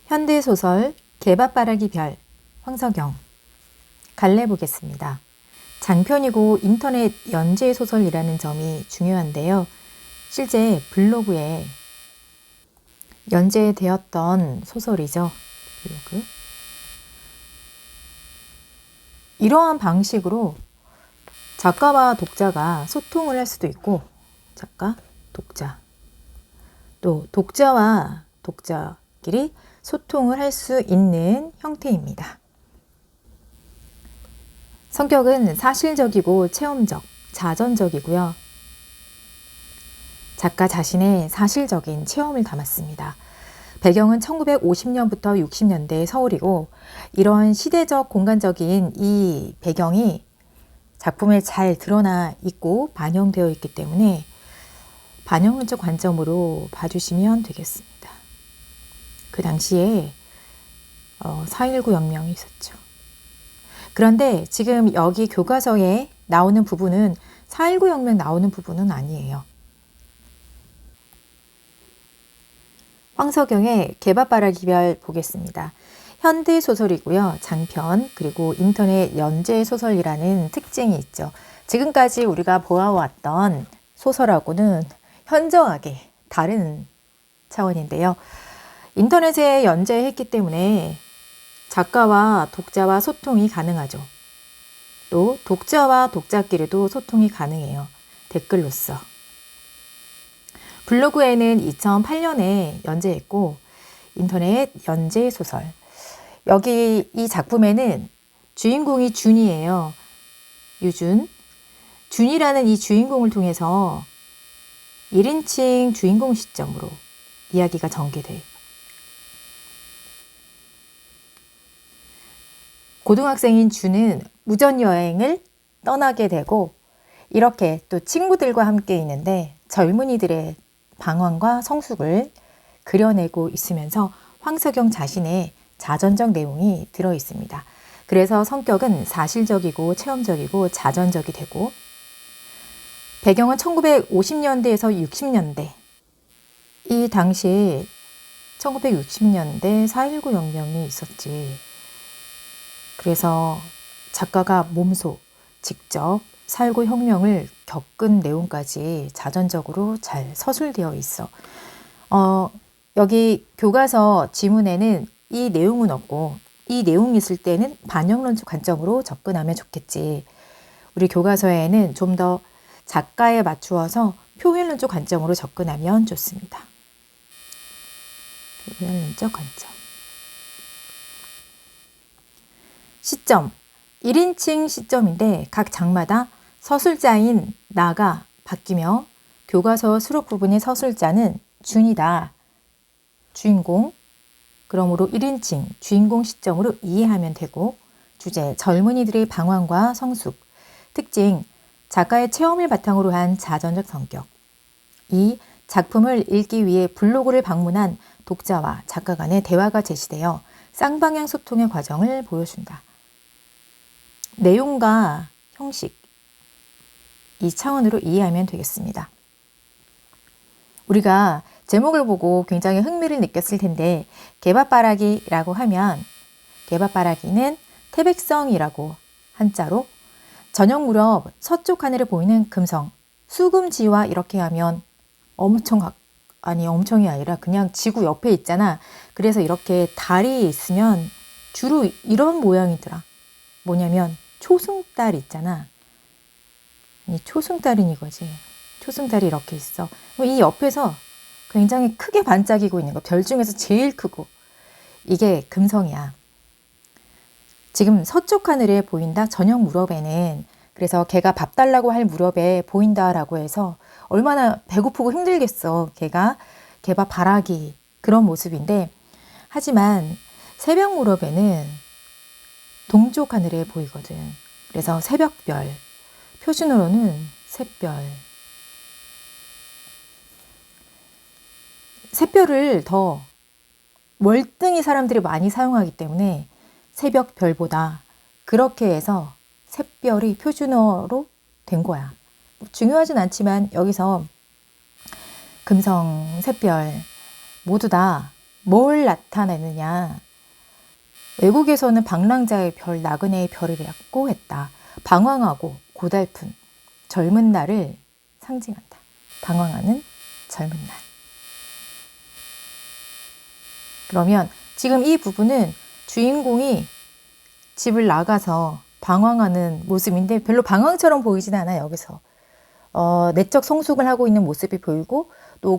현대소설 개밥바라기 별 황석영 갈래 보겠습니다. 장편이고 인터넷 연재 소설이라는 점이 중요한데요. 실제 블로그에 연재되었던 소설이죠. 블로그. 이러한 방식으로 작가와 독자가 소통을 할 수도 있고, 작가, 독자, 또 독자와 독자끼리 소통을 할 수 있는 형태입니다. 성격은 사실적이고 체험적, 자전적이고요. 작가 자신의 사실적인 체험을 담았습니다. 배경은 1950년부터 60년대 서울이고, 이런 시대적 공간적인 이 배경이 작품에 잘 드러나 있고 반영되어 있기 때문에 반영론적 관점으로 봐주시면 되겠습니다. 그 당시에 4.19 혁명이 있었죠. 그런데 지금 여기 교과서에 나오는 부분은 4.19 혁명 나오는 부분은 아니에요. 황석영의 개밥바라기 별 보겠습니다. 현대소설이고요. 장편 그리고 인터넷 연재 소설이라는 특징이 있죠. 지금까지 우리가 보아왔던 소설하고는 현저하게 다른 차원인데요. 인터넷에 연재했기 때문에 작가와 독자와 소통이 가능하죠. 또 독자와 독자끼리도 소통이 가능해요. 댓글로서. 블로그에는 2008년에 연재했고 인터넷 연재 소설. 여기 이 작품에는 주인공이 준이에요. 유준. 준이라는 이 주인공을 통해서 1인칭 주인공 시점으로 이야기가 전개돼요. 고등학생인 준은 무전여행을 떠나게 되고 이렇게 또 친구들과 함께 있는데 젊은이들의 방황과 성숙을 그려내고 있으면서 황석영 자신의 자전적 내용이 들어 있습니다. 그래서 성격은 사실적이고 체험적이고 자전적이 되고 배경은 1950년대에서 60년대 이 당시 1960년대 4.19 혁명이 있었지. 그래서 작가가 몸소 직접 4.19 혁명을 겪은 내용까지 자전적으로 잘 서술되어 있어. 여기 교과서 지문에는 이 내용은 없고 이 내용이 있을 때는 반영론적 관점으로 접근하면 좋겠지. 우리 교과서에는 좀 더 작가에 맞추어서 표현론적 관점으로 접근하면 좋습니다. 표현론적 관점. 시점. 1인칭 시점인데 각 장마다 서술자인 나가 바뀌며 교과서 수록 부분의 서술자는 준이다. 주인공. 그러므로 1인칭 주인공 시점으로 이해하면 되고 주제 젊은이들의 방황과 성숙. 특징 작가의 체험을 바탕으로 한 자전적 성격. 이 작품을 읽기 위해 블로그를 방문한 독자와 작가 간의 대화가 제시되어 쌍방향 소통의 과정을 보여준다. 내용과 형식 이 차원으로 이해하면 되겠습니다. 우리가 제목을 보고 굉장히 흥미를 느꼈을 텐데 개밥바라기라고 하면 개밥바라기는 태백성이라고 한자로 저녁 무렵 서쪽 하늘에 보이는 금성 수금지와 이렇게 하면 엄청이 아니라 그냥 지구 옆에 있잖아. 그래서 이렇게 달이 있으면 주로 이런 모양이더라. 뭐냐면 초승달 있잖아. 이 초승달인 이거지. 초승달이 이렇게 있어. 이 옆에서 굉장히 크게 반짝이고 있는 거. 별 중에서 제일 크고. 이게 금성이야. 지금 서쪽 하늘에 보인다. 저녁 무렵에는. 그래서 걔가 밥 달라고 할 무렵에 보인다라고 해서 얼마나 배고프고 힘들겠어. 걔가 개밥 바라기 그런 모습인데 하지만 새벽 무렵에는 동쪽 하늘에 보이거든. 그래서 새벽별, 표준어로는 샛별. 샛별을 더 월등히 사람들이 많이 사용하기 때문에 새벽별보다 그렇게 해서 샛별이 표준어로 된 거야. 중요하진 않지만 여기서 금성, 샛별 모두 다 뭘 나타내느냐. 외국에서는 방랑자의 별, 나그네의 별이라고 했다. 방황하고 고달픈 젊은 날을 상징한다. 방황하는 젊은 날. 그러면 지금 이 부분은 주인공이 집을 나가서 방황하는 모습인데 별로 방황처럼 보이진 않아요. 여기서 내적 성숙을 하고 있는 모습이 보이고, 또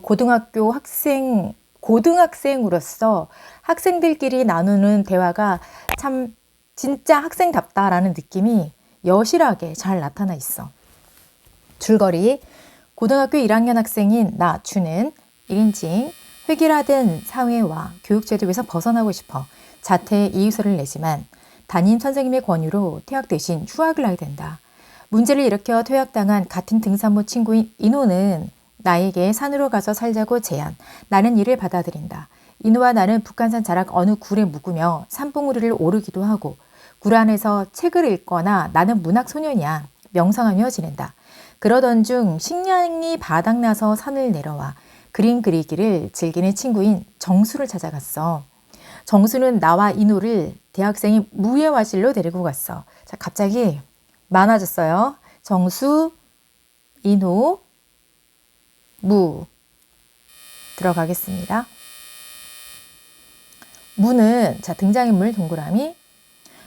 고등학생으로서 학생들끼리 나누는 대화가 참 진짜 학생답다라는 느낌이 여실하게 잘 나타나 있어. 줄거리: 고등학교 1학년 학생인 나 주는 1인칭 획일화된 사회와 교육제도에서 벗어나고 싶어 자퇴 이유서를 내지만 담임 선생님의 권유로 퇴학 대신 휴학을 하게 된다. 문제를 일으켜 퇴학당한 같은 등산부 친구인 인호는 나에게 산으로 가서 살자고 제안. 나는 이를 받아들인다. 인호와 나는 북한산 자락 어느 굴에 묵으며 산봉우리를 오르기도 하고, 굴 안에서 책을 읽거나 나는 문학소년이야 명상하며 지낸다. 그러던 중 식량이 바닥나서 산을 내려와 그림 그리기를 즐기는 친구인 정수를 찾아갔어. 정수는 나와 인호를 대학생인 무의 화실로 데리고 갔어. 자, 갑자기 많아졌어요. 정수, 인호, 무 들어가겠습니다. 무는 자 등장인물 동그라미,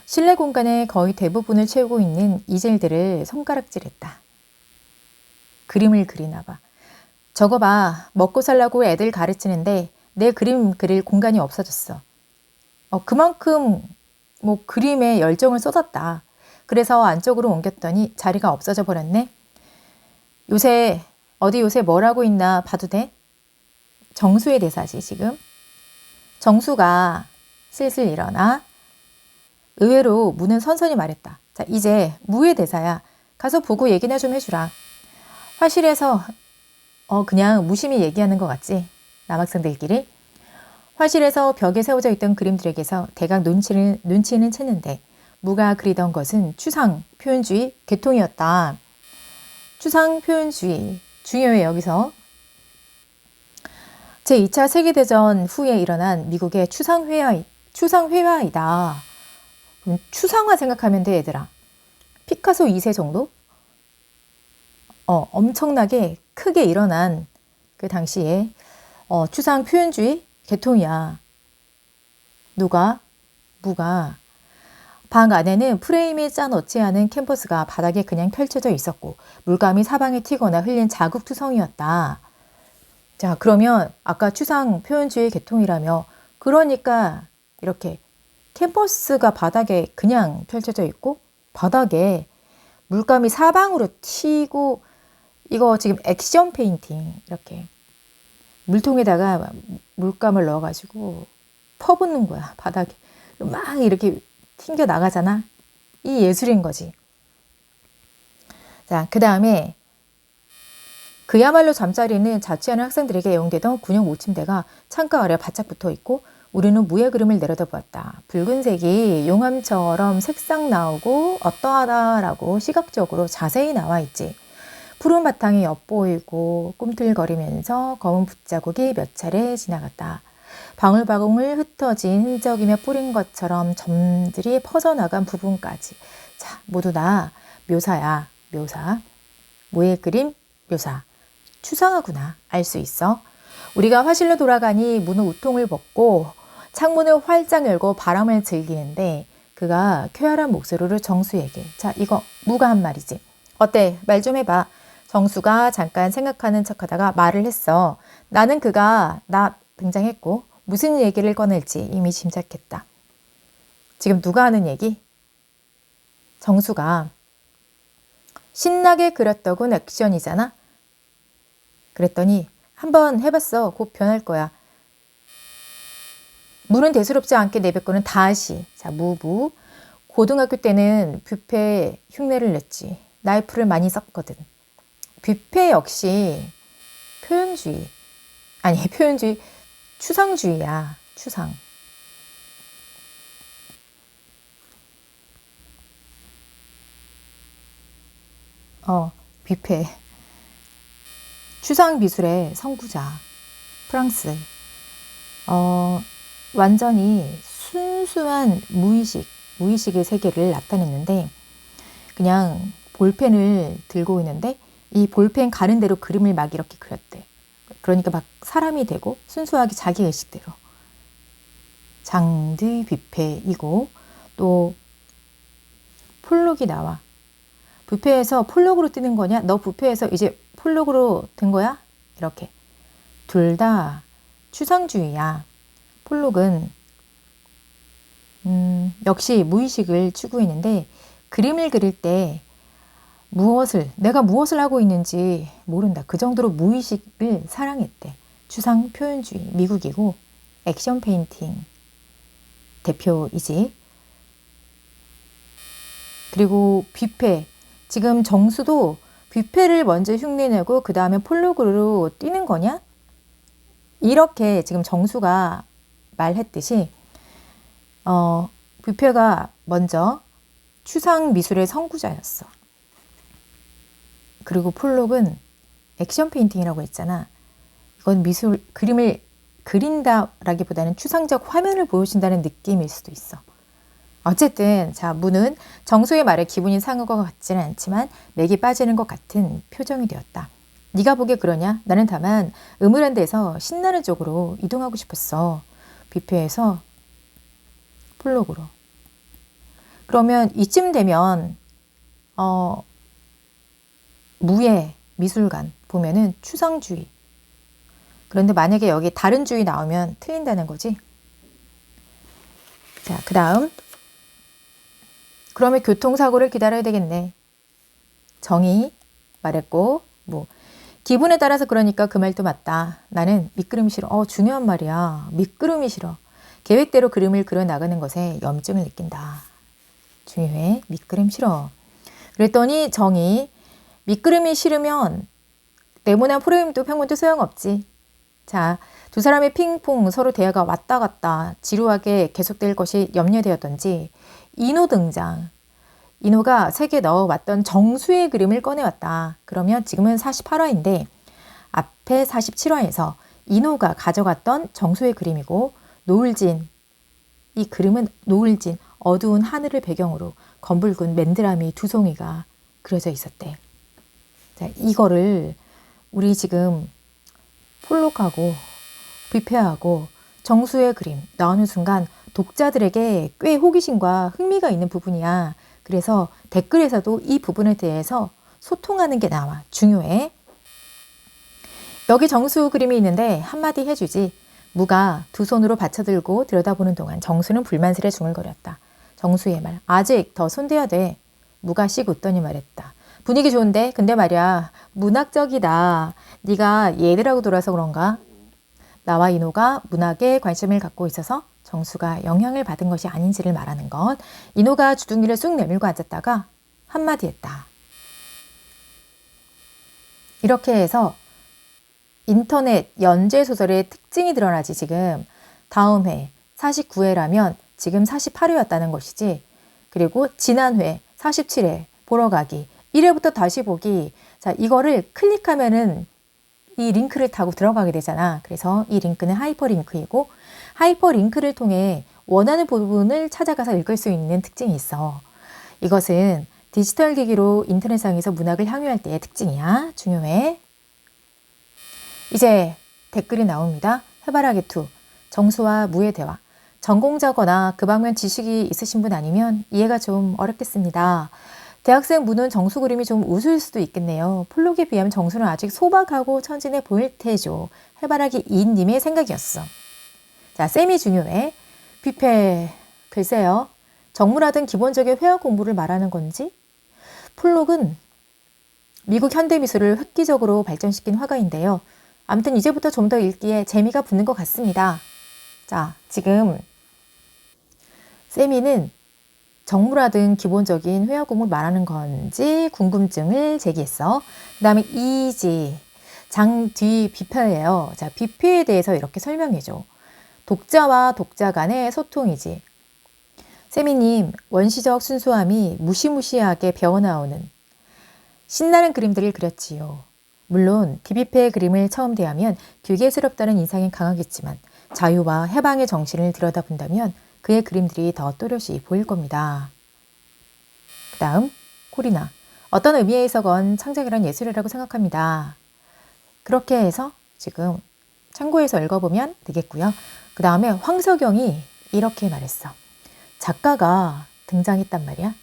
실내 공간의 거의 대부분을 채우고 있는 이젤들을 손가락질했다. 그림을 그리나 봐. 저거 봐. 먹고 살라고 애들 가르치는데 내 그림 그릴 공간이 없어졌어. 그만큼 그림에 열정을 쏟았다. 그래서 안쪽으로 옮겼더니 자리가 없어져 버렸네. 요새 뭐라고 있나 봐도 돼? 정수의 대사지 지금. 정수가 슬슬 일어나. 의외로 무는 선선히 말했다. 자, 이제 무의 대사야. 가서 보고 얘기나 좀 해주라. 화실에서 그냥 무심히 얘기하는 것 같지? 남학생들끼리. 화실에서 벽에 세워져 있던 그림들에게서 대강 눈치는 챘는데 무가 그리던 것은 추상 표현주의 계통이었다. 추상 표현주의 중요해. 여기서 제2차 세계대전 후에 일어난 미국의 추상회화이다. 추상화 생각하면 돼, 얘들아. 피카소 2세 정도? 엄청나게 크게 일어난 그 당시에 추상 표현주의 계통이야. 무가. 방 안에는 프레임에 짜놓지 않은 캔버스가 바닥에 그냥 펼쳐져 있었고 물감이 사방에 튀거나 흘린 자국투성이었다. 자, 그러면 아까 추상 표현주의 계통이라며, 그러니까 이렇게 캔버스가 바닥에 그냥 펼쳐져 있고 바닥에 물감이 사방으로 튀고, 이거 지금 액션 페인팅, 이렇게 물통에다가 물감을 넣어가지고 퍼붓는 거야. 바닥에 막 이렇게 튕겨 나가잖아. 이 예술인 거지. 자, 그 다음에 그야말로 잠자리는 자취하는 학생들에게 애용되던 군용 모침대가 창가 아래 바짝 붙어 있고, 우리는 무의 그림을 내려다보았다. 붉은색이 용암처럼 색상 나오고 어떠하다라고 시각적으로 자세히 나와 있지. 푸른 바탕이 엿보이고 꿈틀거리면서 검은 붓자국이 몇 차례 지나갔다. 방울방울 흩어진 흔적이며 뿌린 것처럼 점들이 퍼져나간 부분까지. 자, 모두 다 묘사야. 묘사. 무의 그림 묘사. 추상하구나. 알 수 있어. 우리가 화실로 돌아가니 무는 우통을 벗고 창문을 활짝 열고 바람을 즐기는데 그가 쾌활한 목소리로 정수에게, 자, 이거 무가 한 말이지. 어때? 말 좀 해봐. 정수가 잠깐 생각하는 척하다가 말을 했어. 나는 그가 나 등장했고 무슨 얘기를 꺼낼지 이미 짐작했다. 지금 누가 하는 얘기? 정수가. 신나게 그렸더군 액션이잖아. 그랬더니 한번 해봤어. 곧 변할 거야. 무는 대수롭지 않게 내뱉고는 다시. 자, 무부. 고등학교 때는 뷔페 흉내를 냈지. 나이프를 많이 썼거든. 뷔페 역시 표현주의. 추상주의야. 추상. 뷔페. 추상 미술의 선구자. 프랑스. 완전히 순수한 무의식의 세계를 나타냈는데, 그냥 볼펜을 들고 있는데 이 볼펜 가는 대로 그림을 막 이렇게 그렸대. 그러니까 막 사람이 되고 순수하게 자기 의식대로. 장드 뷔페이고, 또 폴록이 나와. 뷔페에서 폴록으로 뜨는 거냐? 너 뷔페에서 이제 폴록으로 된 거야? 이렇게. 둘 다 추상주의야. 폴록은 역시 무의식을 추구했는데, 그림을 그릴 때 내가 무엇을 하고 있는지 모른다. 그 정도로 무의식을 사랑했대. 추상 표현주의, 미국이고, 액션 페인팅 대표이지. 그리고 뷔페, 지금 정수도 뷔페를 먼저 흉내내고 그 다음에 폴록으로 뛰는 거냐? 이렇게 지금 정수가 말했듯이 뷔페가 먼저 추상 미술의 선구자였어. 그리고 폴록은 액션 페인팅이라고 했잖아. 이건 그림을 그린다라기보다는 추상적 화면을 보여준다는 느낌일 수도 있어. 어쨌든 자, 무는 정수의 말에 기분이 상한 것 같지는 않지만 맥이 빠지는 것 같은 표정이 되었다. 네가 보기에 그러냐? 나는 다만 음울한 데서 신나는 쪽으로 이동하고 싶었어. 뷔페에서 폴록으로. 그러면 이쯤 되면 무의 미술관 보면은 추상주의. 그런데 만약에 여기 다른 주의 나오면 틀린다는 거지. 자, 그 다음. 그러면 교통사고를 기다려야 되겠네. 정의 말했고, 기분에 따라서 그러니까 그 말도 맞다. 나는 미끄럼 싫어. 중요한 말이야. 미끄럼이 싫어. 계획대로 그림을 그려나가는 것에 염증을 느낀다. 중요해. 미끄럼 싫어. 그랬더니 정의, 미끄럼이 싫으면 네모난 프레임도 평면도 소용없지. 자, 두 사람의 핑퐁 서로 대화가 왔다 갔다 지루하게 계속될 것이 염려되었던지 이노 등장. 이노가 색에 넣어왔던 정수의 그림을 꺼내왔다. 그러면 지금은 48화인데 앞에 47화에서 이노가 가져갔던 정수의 그림이고, 노을진, 이 그림은 노을진, 어두운 하늘을 배경으로 검붉은 맨드라미 두 송이가 그려져 있었대. 자, 이거를 우리 지금 폴록하고 뷔페하고 정수의 그림 나오는 순간 독자들에게 꽤 호기심과 흥미가 있는 부분이야. 그래서 댓글에서도 이 부분에 대해서 소통하는 게 나와. 중요해. 여기 정수 그림이 있는데 한마디 해주지. 무가 두 손으로 받쳐들고 들여다보는 동안 정수는 불만스레 중얼거렸다. 정수의 말. 아직 더 손대야 돼. 무가 씩 웃더니 말했다. 분위기 좋은데? 근데 말이야. 문학적이다. 네가 얘들하고 돌아서 그런가? 나와 이노가 문학에 관심을 갖고 있어서 정수가 영향을 받은 것이 아닌지를 말하는 것. 이노가 주둥이를 쑥 내밀고 앉았다가 한마디 했다. 이렇게 해서 인터넷 연재소설의 특징이 드러나지. 지금 다음 회 49회라면 지금 48회였다는 것이지. 그리고 지난 회 47회 보러 가기, 1회부터 다시 보기. 자, 이거를 클릭하면은 이 링크를 타고 들어가게 되잖아. 그래서 이 링크는 하이퍼링크이고, 하이퍼링크를 통해 원하는 부분을 찾아가서 읽을 수 있는 특징이 있어. 이것은 디지털 기기로 인터넷상에서 문학을 향유할 때의 특징이야. 중요해. 이제 댓글이 나옵니다. 해바라기 2, 정수와 무의 대화. 전공자거나 그 방면 지식이 있으신 분 아니면 이해가 좀 어렵겠습니다. 대학생 무는 정수 그림이 좀 우스울 수도 있겠네요. 폴록에 비하면 정수는 아직 소박하고 천진해 보일 테죠. 해바라기 2님의 생각이었어. 자, 쌤이 중요해. 뷔페, 글쎄요. 정물하든 기본적인 회화 공부를 말하는 건지? 폴록은 미국 현대미술을 획기적으로 발전시킨 화가인데요. 아무튼 이제부터 좀 더 읽기에 재미가 붙는 것 같습니다. 자, 지금 쌤이는 정물하든 기본적인 회화 공부를 말하는 건지 궁금증을 제기했어. 그 다음에 이지, 장 뒤 뷔페예요. 자, 뷔페에 대해서 이렇게 설명해줘. 독자와 독자 간의 소통이지. 세미님, 원시적 순수함이 무시무시하게 배어나오는 신나는 그림들을 그렸지요. 물론 디뷔페의 그림을 처음 대하면 기괴스럽다는 인상이 강하겠지만 자유와 해방의 정신을 들여다본다면 그의 그림들이 더 또렷이 보일 겁니다. 그 다음 코리나. 어떤 의미에서건 창작이란 예술이라고 생각합니다. 그렇게 해서 지금 참고해서 읽어보면 되겠고요. 그 다음에 황석영이 이렇게 말했어. 작가가 등장했단 말이야.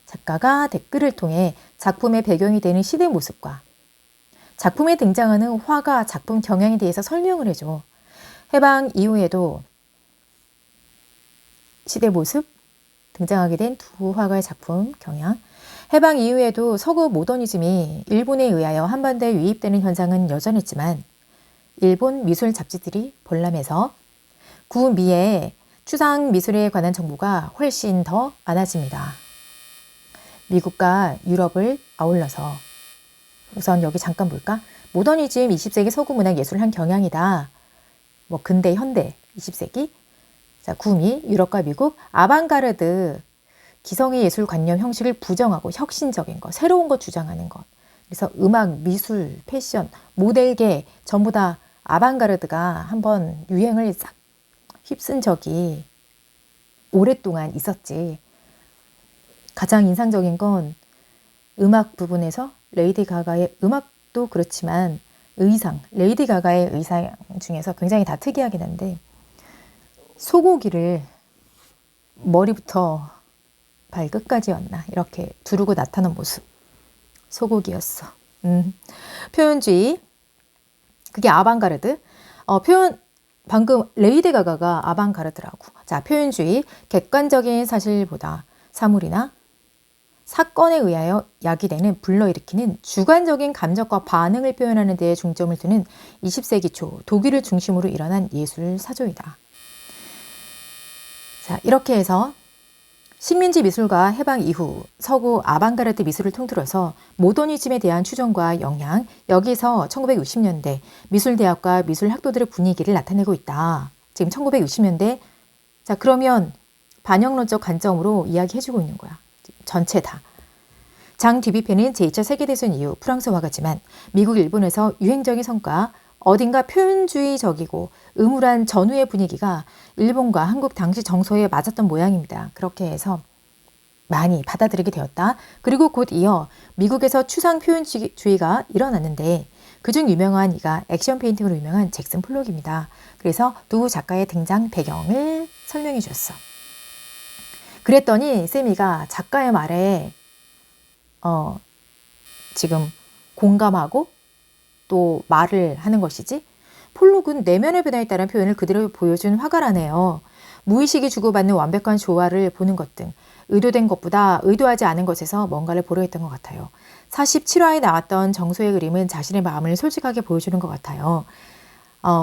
작가가 댓글을 통해 작품의 배경이 되는 시대 모습과 작품에 등장하는 화가 작품 경향에 대해서 설명을 해줘. 해방 이후에도 시대 모습 등장하게 된 두 화가의 작품 경향. 해방 이후에도 서구 모더니즘이 일본에 의하여 한반도에 유입되는 현상은 여전했지만 일본 미술 잡지들이 볼람해서 구미의 추상 미술에 관한 정보가 훨씬 더 많아집니다. 미국과 유럽을 아울러서 우선 여기 잠깐 볼까? 모더니즘 20세기 서구 문학 예술 한 경향이다. 뭐 근대, 현대 20세기. 자, 구미, 유럽과 미국, 아방가르드, 기성의 예술 관념 형식을 부정하고 혁신적인 것, 새로운 것 주장하는 것. 그래서 음악, 미술, 패션, 모델계 전부 다 아방가르드가 한번 유행을 싹 휩쓴 적이 오랫동안 있었지. 가장 인상적인 건 음악 부분에서 레이디 가가의 음악도 그렇지만 의상, 레이디 가가의 의상 중에서 굉장히 다 특이하긴 한데 소고기를 머리부터 발끝까지였나 이렇게 두르고 나타난 모습. 소고기였어. 표현주의. 그게 아방가르드. 표현 방금 레이디 가가가 아방가르드라고. 자, 표현주의. 객관적인 사실보다 사물이나 사건에 의하여 야기되는 불러일으키는 주관적인 감정과 반응을 표현하는 데에 중점을 두는 20세기 초 독일을 중심으로 일어난 예술 사조이다. 자, 이렇게 해서 식민지 미술과 해방 이후 서구 아방가르드 미술을 통틀어서 모더니즘에 대한 추정과 영향, 여기서 1960년대 미술대학과 미술학도들의 분위기를 나타내고 있다. 지금 1960년대. 자, 그러면 반영론적 관점으로 이야기해주고 있는 거야. 전체 다. 장 듀뷔페는 제2차 세계대전 이후 프랑스 화가지만 미국, 일본에서 유행적인 성과, 어딘가 표현주의적이고 음울한 전후의 분위기가 일본과 한국 당시 정서에 맞았던 모양입니다. 그렇게 해서 많이 받아들이게 되었다. 그리고 곧 이어 미국에서 추상 표현주의가 일어났는데 그중 유명한 이가 액션 페인팅으로 유명한 잭슨 폴록입니다. 그래서 두 작가의 등장 배경을 설명해 주었어. 그랬더니 세미가 작가의 말에 지금 공감하고 또 말을 하는 것이지. 폴록은 내면의 변화에 따른 표현을 그대로 보여준 화가라네요. 무의식이 주고받는 완벽한 조화를 보는 것 등 의도된 것보다 의도하지 않은 것에서 뭔가를 보려 했던 것 같아요. 47화에 나왔던 정소의 그림은 자신의 마음을 솔직하게 보여주는 것 같아요.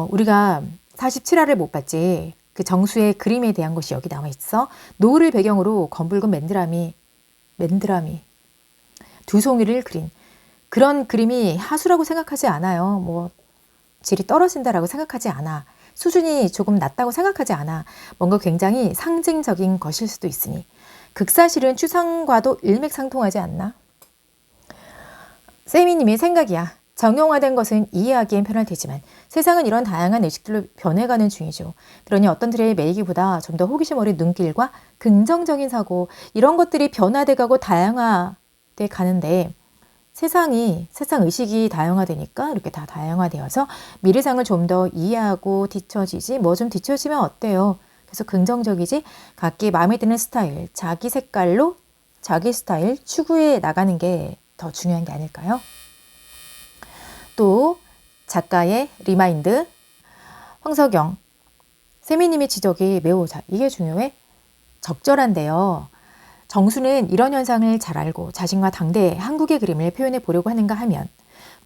우리가 47화를 못 봤지. 그 정수의 그림에 대한 것이 여기 나와 있어. 노을을 배경으로 검붉은 맨드라미 두 송이를 그린 그런 그림이 하수라고 생각하지 않아요. 뭐 질이 떨어진다라고 생각하지 않아. 수준이 조금 낮다고 생각하지 않아. 뭔가 굉장히 상징적인 것일 수도 있으니 극사실은 추상과도 일맥상통하지 않나? 세미님의 생각이야. 정형화된 것은 이해하기엔 편할 테지만 세상은 이런 다양한 의식들로 변해가는 중이죠. 그러니 어떤들의 매이기보다 좀 더 호기심 어린 눈길과 긍정적인 사고 이런 것들이 변화돼가고 다양화돼 가는데 세상 의식이 다양화되니까 이렇게 다 다양화되어서 미래상을 좀 더 이해하고 뒤처지지 뭐 좀 뒤처지면 어때요? 그래서 긍정적이지 각기 마음에 드는 스타일, 자기 색깔로 자기 스타일 추구해 나가는 게 더 중요한 게 아닐까요? 또 작가의 리마인드, 황석영, 세미님의 지적이 매우 이게 중요해? 적절한데요. 정수는 이런 현상을 잘 알고 자신과 당대의 한국의 그림을 표현해 보려고 하는가 하면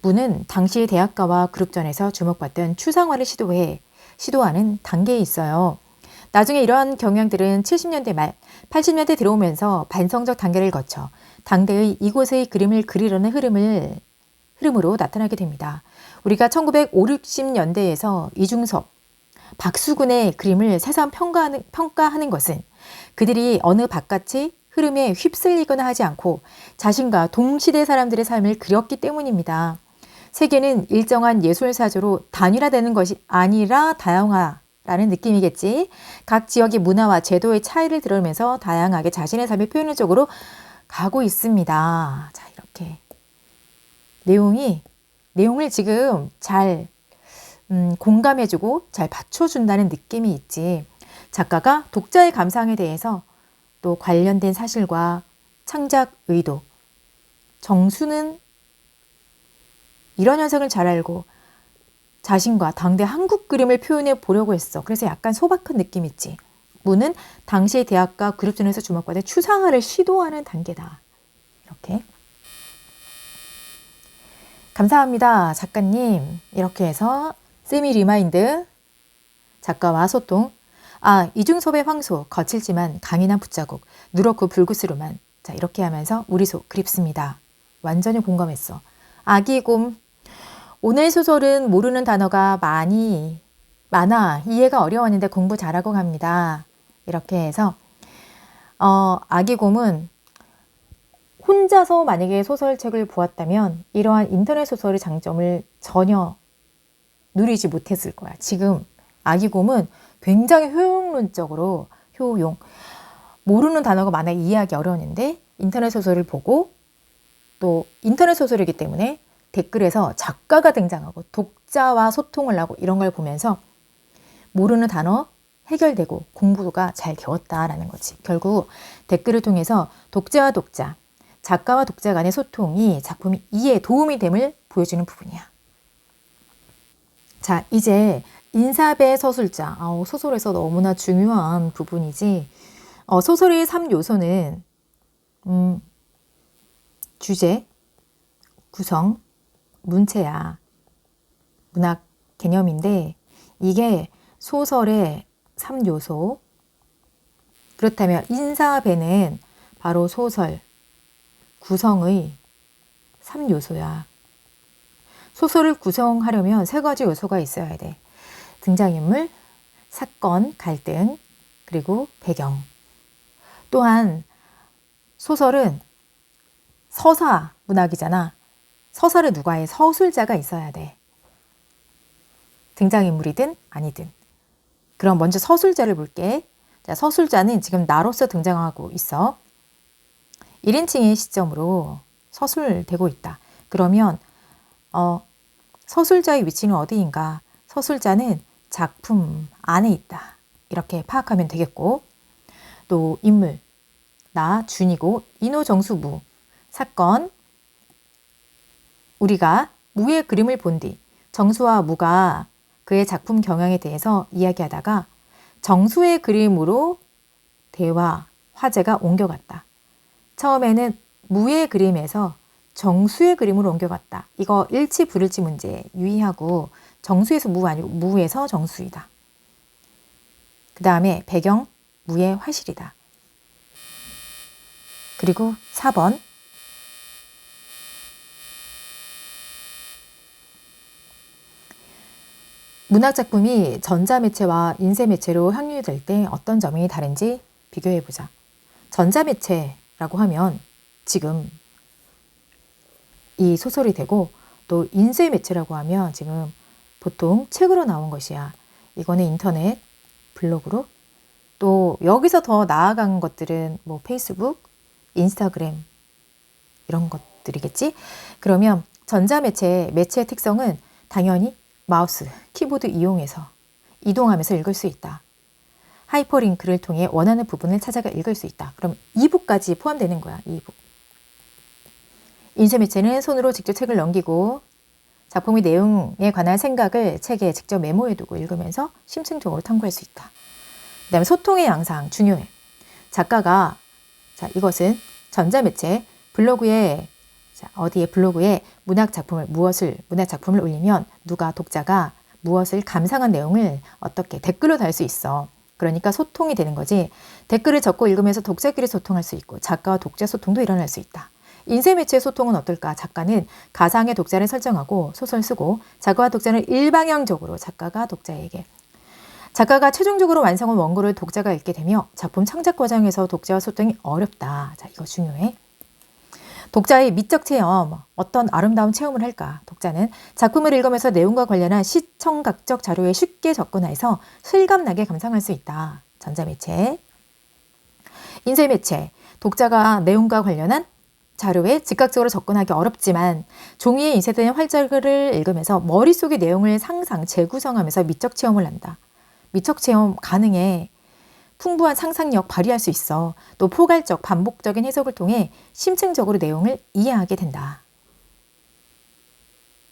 무는 당시 대학가와 그룹전에서 주목받던 추상화를 시도하는 단계에 있어요. 나중에 이러한 경향들은 70년대 말, 80년대 들어오면서 반성적 단계를 거쳐 당대의 이곳의 그림을 그리려는 흐름으로 나타나게 됩니다. 우리가 1950, 60년대에서 이중섭, 박수근의 그림을 새삼 평가하는 것은 그들이 어느 바깥의 흐름에 휩쓸리거나 하지 않고 자신과 동시대 사람들의 삶을 그렸기 때문입니다. 세계는 일정한 예술사조로 단일화되는 것이 아니라 라는 느낌이겠지. 각 지역의 문화와 제도의 차이를 드러내면서 다양하게 자신의 삶의 표현의 쪽으로 가고 있습니다. 자, 이렇게 내용을 지금 잘 공감해주고 잘 받쳐준다는 느낌이 있지. 작가가 독자의 감상에 대해서 또 관련된 사실과 창작 의도, 정수는 이런 현상을 잘 알고 자신과 당대 한국 그림을 표현해 보려고 했어. 그래서 약간 소박한 느낌 있지. 무는 당시의 대학과 그룹전에서 주목받아 추상화를 시도하는 단계다. 이렇게. 감사합니다, 작가님. 이렇게 해서 세미 리마인드, 작가와 소통. 이중섭의 황소, 거칠지만 강인한 붓자국, 누렇고 불구스름한. 자, 이렇게 하면서 우리 소 그립습니다. 완전히 공감했어. 아기곰. 오늘 소설은 모르는 단어가 많아 이해가 어려웠는데 공부 잘하고 갑니다. 이렇게 해서 아기곰은 혼자서 만약에 소설책을 보았다면 이러한 인터넷 소설의 장점을 전혀 누리지 못했을 거야. 지금 아기곰은 굉장히 효용론적으로 모르는 단어가 많아 이해하기 어려웠는데 인터넷 소설을 보고 또 인터넷 소설이기 때문에 댓글에서 작가가 등장하고 독자와 소통을 하고 이런 걸 보면서 모르는 단어 해결되고 공부가 잘 되었다라는 거지. 결국 댓글을 통해서 독자와 독자, 작가와 독자 간의 소통이 작품이 이해에 도움이 됨을 보여주는 부분이야. 자, 이제 인사배 서술자. 소설에서 너무나 중요한 부분이지. 소설의 3요소는 주제, 구성, 문체야. 문학 개념인데 이게 소설의 3요소. 그렇다면 인사배는 바로 소설, 구성의 3요소야. 소설을 구성하려면 3가지 요소가 있어야 돼. 등장인물, 사건, 갈등, 그리고 배경. 또한 소설은 서사 문학이잖아. 서사를 누가 해? 서술자가 있어야 돼. 등장인물이든 아니든. 그럼 먼저 서술자를 볼게. 자, 서술자는 지금 나로서 등장하고 있어. 1인칭의 시점으로 서술되고 있다. 그러면 서술자의 위치는 어디인가? 서술자는 작품 안에 있다. 이렇게 파악하면 되겠고, 또 인물, 나 준이고 인호정수 무, 사건, 우리가 무의 그림을 본 뒤 정수와 무가 그의 작품 경향에 대해서 이야기하다가 정수의 그림으로 대화, 화제가 옮겨갔다. 처음에는 무의 그림에서 정수의 그림으로 옮겨갔다. 이거 일치 불일치 문제 유의하고 정수에서 무 아니고 무에서 정수이다. 그 다음에 배경 무의 화실이다. 그리고 4번 문학작품이 전자매체와 인쇄매체로 향유될 때 어떤 점이 다른지 비교해보자. 전자매체라고 하면 지금 이 소설이 되고, 또 인쇄매체라고 하면 지금 보통 책으로 나온 것이야. 이거는 인터넷, 블로그로. 또 여기서 더 나아간 것들은 뭐 페이스북, 인스타그램 이런 것들이겠지. 그러면 전자매체의 매체의 특성은 당연히 마우스, 키보드 이용해서 이동하면서 읽을 수 있다. 하이퍼링크를 통해 원하는 부분을 찾아가 읽을 수 있다. 그럼 이북까지 포함되는 거야. 이북. 인쇄매체는 손으로 직접 책을 넘기고 작품의 내용에 관한 생각을 책에 직접 메모해두고 읽으면서 심층적으로 탐구할 수 있다. 그 다음에 소통의 양상 중요해. 작가가 이것은 전자매체 블로그에 블로그에 문학 작품을 올리면 독자가 무엇을 감상한 내용을 어떻게 댓글로 달 수 있어. 그러니까 소통이 되는 거지. 댓글을 적고 읽으면서 독자끼리 소통할 수 있고 작가와 독자 소통도 일어날 수 있다. 인쇄매체의 소통은 어떨까? 작가는 가상의 독자를 설정하고 소설 쓰고 작가와 독자는 일방향적으로 작가가 독자에게 작가가 최종적으로 완성한 원고를 독자가 읽게 되며 작품 창작 과정에서 독자와 소통이 어렵다. 자, 이거 중요해. 독자의 미적 체험, 어떤 아름다운 체험을 할까? 독자는 작품을 읽으면서 내용과 관련한 시청각적 자료에 쉽게 접근해서 실감나게 감상할 수 있다. 전자매체. 인쇄매체, 독자가 내용과 관련한 자료에 즉각적으로 접근하기 어렵지만 종이에 인쇄된 활자를 읽으면서 머릿속의 내용을 상상, 재구성하면서 미적 체험을 한다. 미적 체험 가능해. 풍부한 상상력 발휘할 수 있어. 또 포괄적, 반복적인 해석을 통해 심층적으로 내용을 이해하게 된다.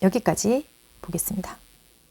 여기까지 보겠습니다.